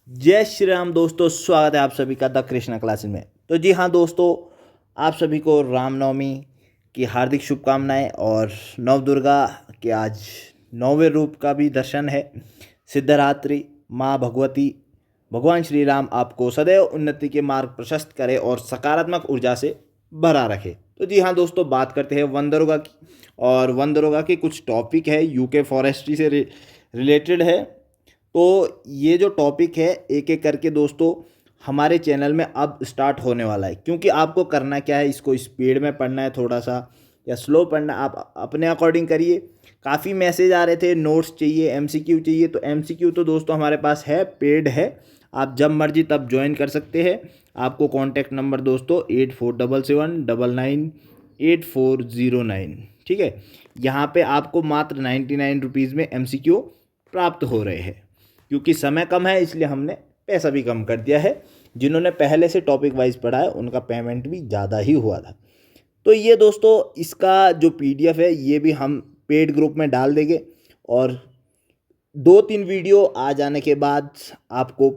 जय श्री राम दोस्तों, स्वागत है आप सभी का द कृष्णा क्लासेस में। तो जी हाँ दोस्तों, आप सभी को रामनवमी की हार्दिक शुभकामनाएं। और नव दुर्गा के आज नौवें रूप का भी दर्शन है। सिद्धरात्रि माँ भगवती भगवान श्री राम आपको सदैव उन्नति के मार्ग प्रशस्त करे और सकारात्मक ऊर्जा से भरा रखे। तो जी हाँ दोस्तों, बात करते हैं वन दरोगा की। और वन दरोगा के कुछ टॉपिक है यूके फॉरेस्ट्री से रिलेटेड है। तो ये जो टॉपिक है एक एक करके दोस्तों हमारे चैनल में अब स्टार्ट होने वाला है। क्योंकि आपको करना क्या है, इसको स्पीड में पढ़ना है थोड़ा सा या स्लो पढ़ना, आप अपने अकॉर्डिंग करिए। काफ़ी मैसेज आ रहे थे नोट्स चाहिए, एमसीक्यू चाहिए। तो एमसीक्यू तो दोस्तों हमारे पास है, पेड है, आप जब मर्जी तब ज्वाइन कर सकते हैं। आपको कॉन्टैक्ट नंबर दोस्तों 8477998409, ठीक है। यहाँ पे आपको मात्र 99 रुपीज़ में एमसीक्यू प्राप्त हो रहे हैं। क्योंकि समय कम है इसलिए हमने पैसा भी कम कर दिया है। जिन्होंने पहले से टॉपिक वाइज पढ़ा है उनका पेमेंट भी ज़्यादा ही हुआ था। तो ये दोस्तों इसका जो पीडीएफ है ये भी हम पेड ग्रुप में डाल देंगे। और 2-3 वीडियो आ जाने के बाद आपको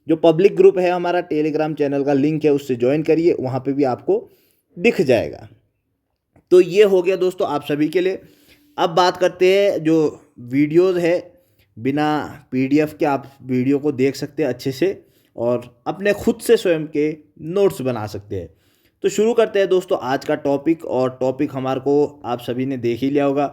जो पब्लिक ग्रुप है हमारा टेलीग्राम चैनल का लिंक है उससे ज्वाइन करिए, वहाँ पे भी आपको दिख जाएगा। तो ये हो गया दोस्तों आप सभी के लिए। अब बात करते हैं जो वीडियोज़ है, बिना पीडीएफ के आप वीडियो को देख सकते हैं अच्छे से और अपने खुद से स्वयं के नोट्स बना सकते हैं। तो शुरू करते हैं दोस्तों आज का टॉपिक। और टॉपिक हमारे को आप सभी ने देख ही लिया होगा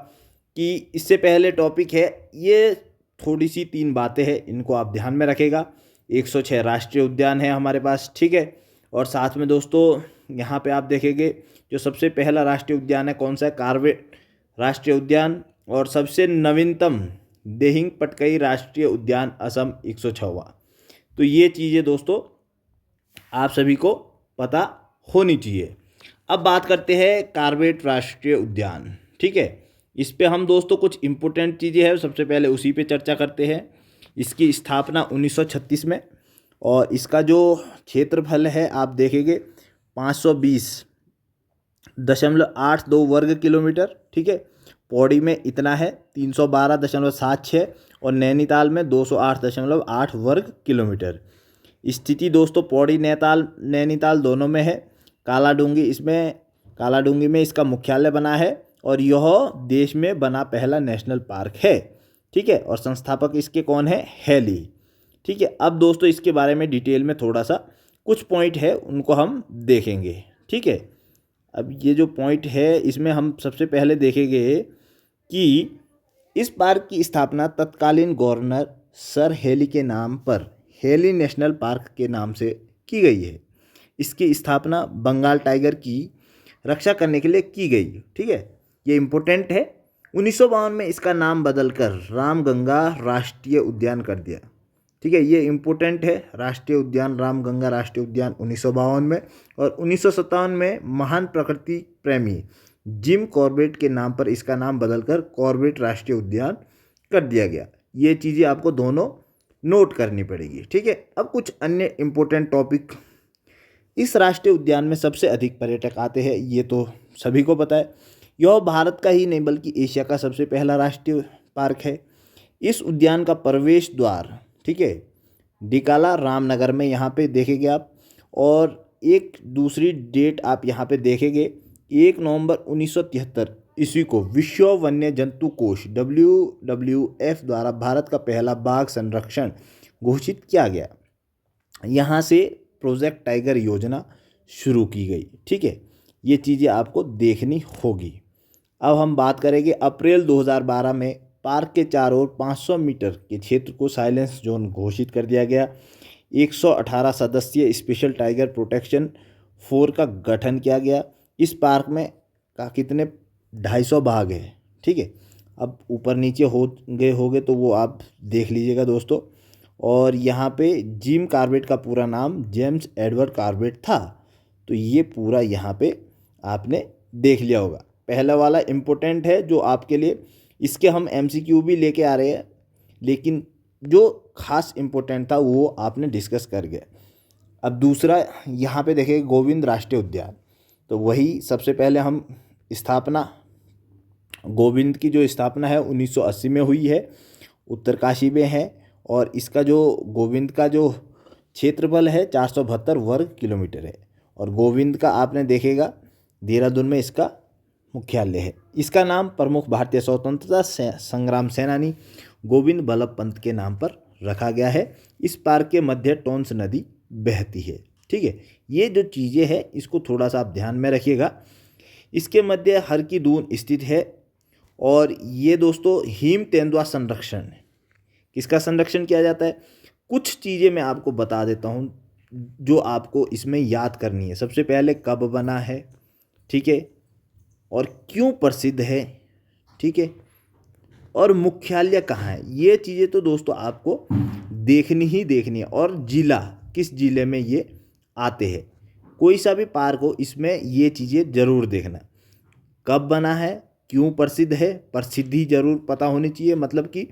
कि इससे पहले टॉपिक है ये, थोड़ी सी 3 बातें हैं, इनको आप ध्यान में रखेगा। 106 राष्ट्रीय उद्यान है हमारे पास, ठीक है। और साथ में दोस्तों यहाँ पे आप देखेंगे जो सबसे पहला राष्ट्रीय उद्यान है कौन सा है, कार्बेट राष्ट्रीय उद्यान। और सबसे नवीनतम देहिंग पटकई राष्ट्रीय उद्यान असम 106वां। तो ये चीज़ें दोस्तों आप सभी को पता होनी चाहिए। अब बात करते हैं कार्बेट राष्ट्रीय उद्यान, ठीक है। इस पे हम दोस्तों कुछ इम्पोर्टेंट चीज़ें हैं, सबसे पहले उसी पे चर्चा करते हैं। इसकी स्थापना 1936 में, और इसका जो क्षेत्रफल है आप देखेंगे 520.82 वर्ग किलोमीटर, ठीक है। पौड़ी में इतना है 312.76, और नैनीताल में 208.8 वर्ग किलोमीटर। स्थिति दोस्तों पौड़ी नैनीताल दोनों में है। कालाडूंगी में इसका मुख्यालय बना है, और यह देश में बना पहला नेशनल पार्क है, ठीक है। और संस्थापक इसके कौन है, हेली, ठीक है। अब दोस्तों इसके बारे में डिटेल में थोड़ा सा कुछ पॉइंट है उनको हम देखेंगे, ठीक है। अब ये जो पॉइंट है इसमें हम सबसे पहले देखेंगे कि इस पार्क की स्थापना तत्कालीन गवर्नर सर हेली के नाम पर हेली नेशनल पार्क के नाम से की गई है। इसकी स्थापना बंगाल टाइगर की रक्षा करने के लिए की गई, ठीक है। ये इम्पोर्टेंट है। 1952 में इसका नाम बदलकर रामगंगा राष्ट्रीय उद्यान कर दिया, ठीक है। ये इम्पोर्टेंट है, राष्ट्रीय उद्यान रामगंगा राष्ट्रीय उद्यान 1952 में। और 1957 में महान प्रकृति प्रेमी जिम कॉर्बेट के नाम पर इसका नाम बदलकर कॉर्बेट राष्ट्रीय उद्यान कर दिया गया। ये चीज़ें आपको दोनों नोट करनी पड़ेगी, ठीक है। अब कुछ अन्य इम्पोर्टेंट टॉपिक। इस राष्ट्रीय उद्यान में सबसे अधिक पर्यटक आते हैं, ये तो सभी को पता है। यह भारत का ही नहीं बल्कि एशिया का सबसे पहला राष्ट्रीय पार्क है। इस उद्यान का प्रवेश द्वार, ठीक है, डिकाला रामनगर में यहाँ पे देखेंगे आप। और एक दूसरी डेट आप यहाँ पे देखेंगे, 1 नवंबर 1973 ईस्वी को विश्व वन्य जंतु कोष WWF द्वारा भारत का पहला बाघ संरक्षण घोषित किया गया। यहाँ से प्रोजेक्ट टाइगर योजना शुरू की गई, ठीक है। ये चीज़ें आपको देखनी होगी। अब हम बात करेंगे अप्रैल 2012 में पार्क के चारों ओर 500 मीटर के क्षेत्र को साइलेंस जोन घोषित कर दिया गया। 118 सदस्यीय स्पेशल टाइगर प्रोटेक्शन 4 का गठन किया गया। इस पार्क में का कितने 250 बाघ हैं, ठीक है। अब ऊपर नीचे होगे तो वो आप देख लीजिएगा दोस्तों। और यहाँ पे जिम कॉर्बेट का पूरा नाम जेम्स एडवर्ड कॉर्बेट था। तो ये पूरा यहाँ पे आपने देख लिया होगा। पहला वाला इम्पोर्टेंट है जो आपके लिए, इसके हम एमसीक्यू भी लेके आ रहे हैं, लेकिन जो खास इम्पोर्टेंट था वो आपने डिस्कस कर गए। अब दूसरा यहाँ पे देखें गोविंद राष्ट्रीय उद्यान। तो वही सबसे पहले हम स्थापना, गोविंद की जो स्थापना है 1980 में हुई है, उत्तरकाशी में है। और इसका जो गोविंद का जो क्षेत्रफल है 472 वर्ग किलोमीटर है। और गोविंद का आपने देखेगा देहरादून में इसका मुख्यालय है। इसका नाम प्रमुख भारतीय स्वतंत्रता संग्राम सेनानी गोविंद बल्लभ पंत के नाम पर रखा गया है। इस पार्क के मध्य टोंस नदी बहती है। ठीक है, ये जो चीज़ें हैं इसको थोड़ा सा आप ध्यान में रखिएगा। इसके मध्य हर की दून स्थित है। और ये दोस्तों हिम तेंदुआ संरक्षण है। किसका संरक्षण किया जाता है? कुछ चीज़ें मैं आपको बता देता हूँ जो आपको इसमें याद करनी है। सबसे पहले कब बना है, ठीक है, और क्यों प्रसिद्ध है, ठीक है, और मुख्यालय कहाँ है। ये चीज़ें तो दोस्तों आपको देखनी ही देखनी है। और जिला, किस जिले में ये आते हैं। कोई सा भी पार्क हो इसमें ये चीज़ें ज़रूर देखना। कब बना है, क्यों प्रसिद्ध है, प्रसिद्धि जरूर पता होनी चाहिए, मतलब कि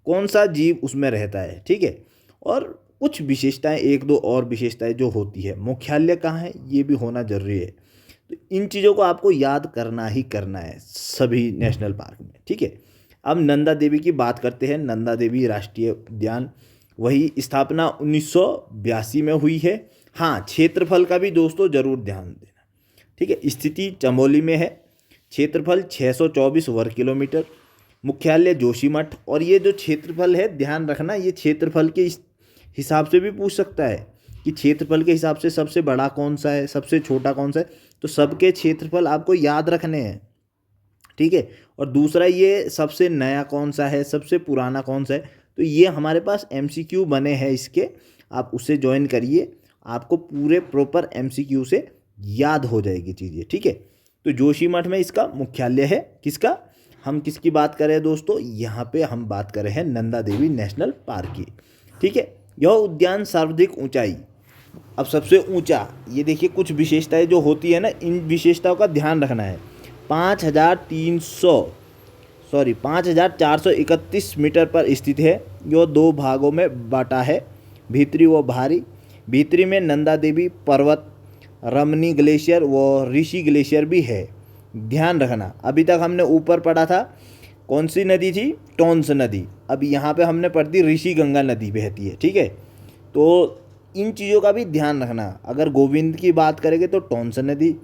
कौन सा जीव उसमें रहता है, ठीक है, और कुछ विशेषताएं, एक दो और विशेषताएं जो होती है। मुख्यालय कहाँ है ये भी होना जरूरी है। तो इन चीज़ों को आपको याद करना ही करना है सभी नेशनल पार्क में, ठीक है। अब नंदा देवी की बात करते हैं। नंदा देवी राष्ट्रीय उद्यान, वही स्थापना 1982 में हुई है। हाँ, क्षेत्रफल का भी दोस्तों जरूर ध्यान देना, ठीक है। स्थिति चमोली में है। क्षेत्रफल 624 वर्ग किलोमीटर। मुख्यालय जोशीमठ। और ये जो क्षेत्रफल है ध्यान रखना, ये क्षेत्रफल के हिसाब से भी पूछ सकता है कि क्षेत्रफल के हिसाब से सबसे बड़ा कौन सा है, सबसे छोटा कौन सा है। तो सबके क्षेत्रफल आपको याद रखने हैं, ठीक है। और दूसरा, ये सबसे नया कौन सा है, सबसे पुराना कौन सा है। तो ये हमारे पास MCQ बने हैं इसके, आप उससे ज्वाइन करिए, आपको पूरे प्रॉपर MCQ से याद हो जाएगी चीज़ें, ठीक है। तो जोशीमठ में इसका मुख्यालय है। किसका, हम किसकी बात कर रहे हैं दोस्तों, यहाँ पे हम बात कर रहे हैं नंदा देवी नेशनल पार्क की, ठीक है। यह उद्यान सर्वाधिक ऊंचाई, अब सबसे ऊंचा, ये देखिए कुछ विशेषताएं जो होती है ना, इन विशेषताओं का ध्यान रखना है। 5,431 मीटर पर स्थित है। यह 2 भागों में बांटा है, भीतरी व बाहरी। भीतरी में नंदा देवी पर्वत, रमनी ग्लेशियर व ऋषि ग्लेशियर भी है। ध्यान रखना, अभी तक हमने ऊपर पढ़ा था कौन सी नदी थी, टोंस नदी। अब यहाँ पे हमने पढ़ दी ऋषि गंगा नदी बहती है, ठीक है। तो इन चीज़ों का भी ध्यान रखना। अगर गोविंद की बात करेंगे तो टोंस नदी,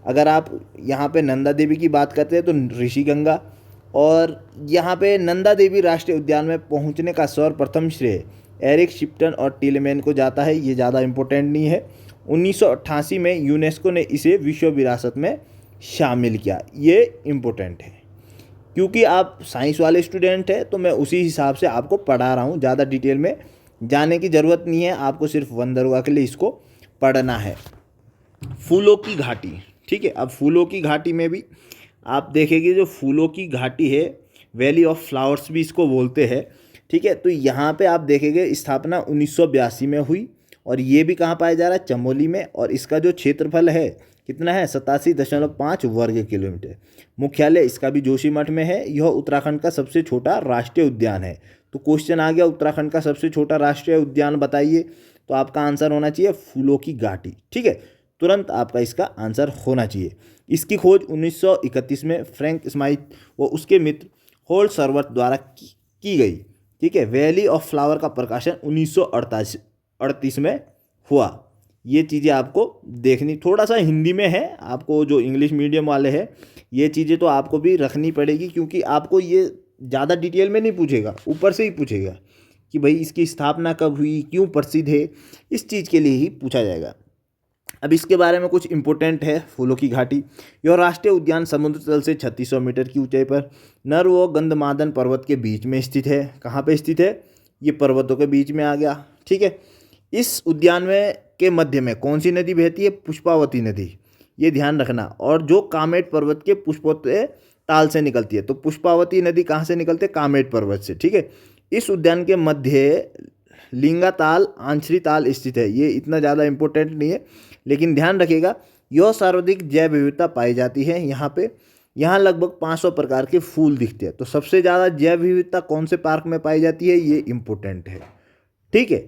अगर आप यहाँ पे नंदा देवी की बात करते हैं तो ऋषि गंगा। और यहाँ पे नंदा देवी राष्ट्रीय उद्यान में पहुँचने का सर्वप्रथम श्रेय एरिक शिप्टन और टिलेमैन को जाता है। ये ज़्यादा इम्पोर्टेंट नहीं है। 1988 में यूनेस्को ने इसे विश्व विरासत में शामिल किया। ये इम्पोर्टेंट है क्योंकि आप साइंस वाले स्टूडेंट हैं, तो मैं उसी हिसाब से आपको पढ़ा रहा हूँ। ज़्यादा डिटेल में जाने की ज़रूरत नहीं है, आपको सिर्फ वंदरगाह के लिए इसको पढ़ना है। फूलों की घाटी, ठीक है। अब फूलों की घाटी में भी आप देखेंगे, जो फूलों की घाटी है, वैली ऑफ फ्लावर्स भी इसको बोलते हैं, ठीक है। तो यहाँ पे आप देखेंगे स्थापना 1982 में हुई। और ये भी कहाँ पाया जा रहा है, चमोली में। और इसका जो क्षेत्रफल है कितना है, 87.5 वर्ग किलोमीटर। मुख्यालय इसका भी जोशीमठ में है। यह उत्तराखंड का सबसे छोटा राष्ट्रीय उद्यान है। तो क्वेश्चन आ गया, उत्तराखंड का सबसे छोटा राष्ट्रीय उद्यान बताइए, तो आपका आंसर होना चाहिए फूलों की घाटी, ठीक है। तुरंत आपका इसका आंसर होना चाहिए। इसकी खोज 1931 में फ्रैंक स्माइथ व उसके मित्र होल्ट सर्वर्ट द्वारा की गई, ठीक है। वैली ऑफ फ्लावर का प्रकाशन 1938 में हुआ। ये चीज़ें आपको देखनी, थोड़ा सा हिंदी में है, आपको जो इंग्लिश मीडियम वाले हैं ये चीज़ें तो आपको भी रखनी पड़ेगी, क्योंकि आपको ये ज़्यादा डिटेल में नहीं पूछेगा, ऊपर से ही पूछेगा कि भाई इसकी स्थापना कब हुई, क्यों प्रसिद्ध है, इस चीज़ के लिए ही पूछा जाएगा। अब इसके बारे में कुछ इंपॉर्टेंट है। फूलों की घाटी, यह राष्ट्रीय उद्यान समुद्र तल से 3600 मीटर की ऊंचाई पर नर व गंधमादन पर्वत के बीच में स्थित है। कहाँ पे स्थित है, ये पर्वतों के बीच में आ गया, ठीक है। इस उद्यान में के मध्य में कौन सी नदी बहती है, पुष्पावती नदी, ये ध्यान रखना। और जो कामेट पर्वत के पुष्पोत्य ताल से निकलती है। तो पुष्पावती नदी कहाँ से निकलती है, कामेट पर्वत से, ठीक है। इस उद्यान के मध्य लिंगा ताल, आंचरी ताल स्थित है। ये इतना ज़्यादा इंपॉर्टेंट नहीं है, लेकिन ध्यान रखिएगा, यह सर्वाधिक जैव विविधता पाई जाती है यहाँ पे। यहाँ लगभग 500 प्रकार के फूल दिखते हैं। तो सबसे ज़्यादा जैव विविधता कौन से पार्क में पाई जाती है, ये इम्पोर्टेंट है, ठीक है।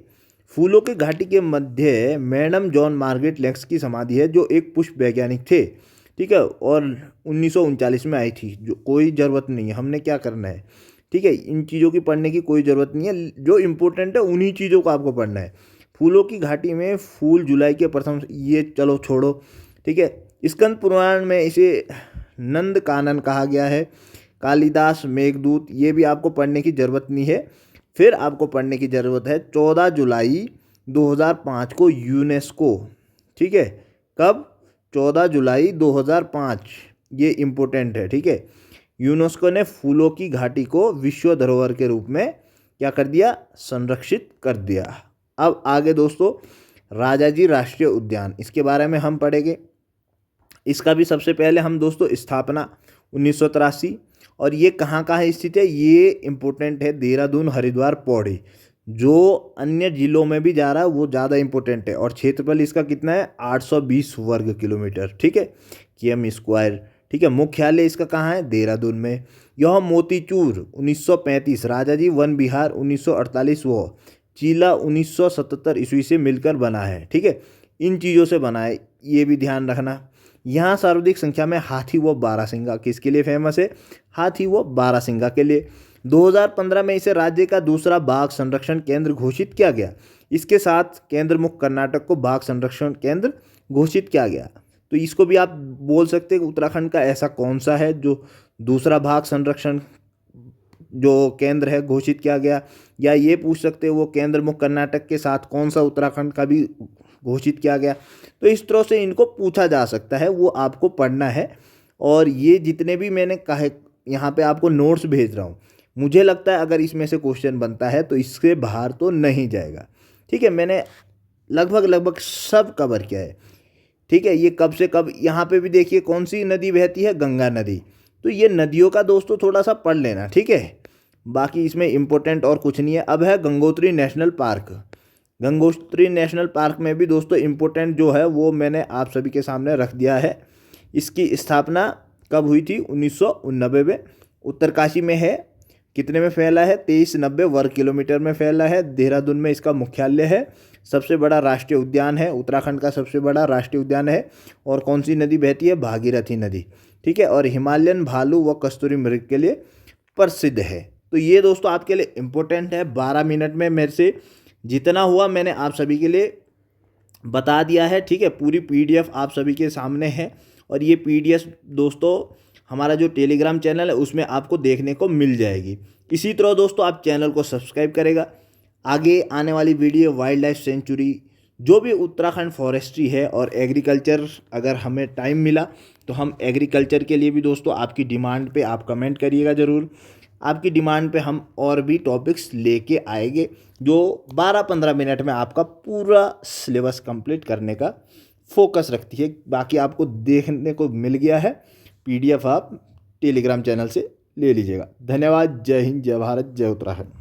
फूलों के घाटी के मध्य मैडम जॉन मार्गरेट लेक्स की समाधि है, जो एक पुष्प वैज्ञानिक थे, ठीक है। और 1939 में आई थी। जो कोई ज़रूरत नहीं है, हमने क्या करना है, ठीक है, इन चीज़ों की पढ़ने की कोई ज़रूरत नहीं है, जो इम्पोर्टेंट है उन्हीं चीज़ों को आपको पढ़ना है। फूलों की घाटी में फूल जुलाई के प्रथम, ये चलो छोड़ो, ठीक है। स्कंद पुराण में इसे नंद कानन कहा गया है। कालिदास मेघदूत, ये भी आपको पढ़ने की ज़रूरत नहीं है। फिर आपको पढ़ने की ज़रूरत है 14 जुलाई 2005 को यूनेस्को, ठीक है, कब, 14 जुलाई 2005, ये इम्पोर्टेंट है, ठीक है। यूनेस्को ने फूलों की घाटी को विश्व धरोहर के रूप में क्या कर दिया, संरक्षित कर दिया। अब आगे दोस्तों, राजाजी राष्ट्रीय उद्यान, इसके बारे में हम पढ़ेंगे। इसका भी सबसे पहले हम दोस्तों स्थापना 1983, और ये कहाँ कहाँ स्थित है, ये इम्पोर्टेंट है, देहरादून, हरिद्वार, पौड़ी। जो अन्य जिलों में भी जा रहा है वो ज़्यादा इम्पोर्टेंट है। और क्षेत्रफल इसका कितना है, 820 वर्ग किलोमीटर, ठीक है, किमी स्क्वायर, ठीक है। मुख्यालय इसका कहाँ है, देहरादून में। यह मोतीचूर 1935, राजाजी वन विहार 1948 व चीला 1977 ईस्वी से मिलकर बना है, ठीक है। इन चीज़ों से बना है, ये भी ध्यान रखना। यहाँ सर्वाधिक संख्या में हाथी व बारहसिंगा किसके लिए फेमस है, हाथी व बारहसिंगा के लिए। 2015 में इसे राज्य का दूसरा बाघ संरक्षण केंद्र घोषित किया गया। इसके साथ केंद्र मुक्त कर्नाटक को बाघ संरक्षण केंद्र घोषित किया गया। तो इसको भी आप बोल सकते हैं कि उत्तराखंड का ऐसा कौन सा है जो दूसरा बाघ संरक्षण जो केंद्र है घोषित किया गया, या ये पूछ सकते हैं वो केंद्र मुक्त कर्नाटक के साथ कौन सा उत्तराखंड का भी घोषित किया गया। तो इस तरह से इनको पूछा जा सकता है, वो आपको पढ़ना है। और ये जितने भी मैंने कहे यहाँ पे आपको नोट्स भेज रहा हूँ, मुझे लगता है अगर इसमें से क्वेश्चन बनता है तो इससे बाहर तो नहीं जाएगा, ठीक है। मैंने लगभग सब कवर किया है, ठीक है। ये कब से कब, यहाँ पे भी देखिए कौन सी नदी बहती है, गंगा नदी। तो ये नदियों का दोस्तों थोड़ा सा पढ़ लेना, ठीक है। बाकी इसमें इम्पोर्टेंट और कुछ नहीं है। अब है Gangotri national park. Gangotri national park में भी दोस्तों इम्पोर्टेंट जो है वो मैंने आप सभी के सामने रख दिया है। इसकी स्थापना कब हुई थी, 1989 में। उत्तरकाशी में है। कितने में फैला है, 2390 वर्ग किलोमीटर में फैला है। देहरादून में इसका मुख्यालय है। सबसे बड़ा राष्ट्रीय उद्यान है, उत्तराखंड का सबसे बड़ा राष्ट्रीय उद्यान है। और कौन सी नदी बहती है, भागीरथी नदी, ठीक है। और हिमालयन भालू व कस्तूरी मृग के लिए प्रसिद्ध है। तो ये दोस्तों आपके लिए इम्पोर्टेंट है। 12 मिनट में मेरे से जितना हुआ मैंने आप सभी के लिए बता दिया है, ठीक है। पूरी PDF आप सभी के सामने है। और ये PDF दोस्तों हमारा जो टेलीग्राम चैनल है उसमें आपको देखने को मिल जाएगी। इसी तरह दोस्तों आप चैनल को सब्सक्राइब करेगा। आगे आने वाली वीडियो वाइल्ड लाइफ सेंचुरी, जो भी उत्तराखंड फॉरेस्ट्री है और एग्रीकल्चर, अगर हमें टाइम मिला तो हम एग्रीकल्चर के लिए भी दोस्तों आपकी डिमांड पे आप कमेंट करिएगा ज़रूर। आपकी डिमांड पे हम और भी टॉपिक्स लेके आएंगे जो 12-15 मिनट में आपका पूरा सिलेबस कंप्लीट करने का फोकस रखती है। बाकी आपको देखने को मिल गया है, PDF आप टेलीग्राम चैनल से ले लीजिएगा। धन्यवाद। जय हिंद, जय भारत, जय उत्तराखंड।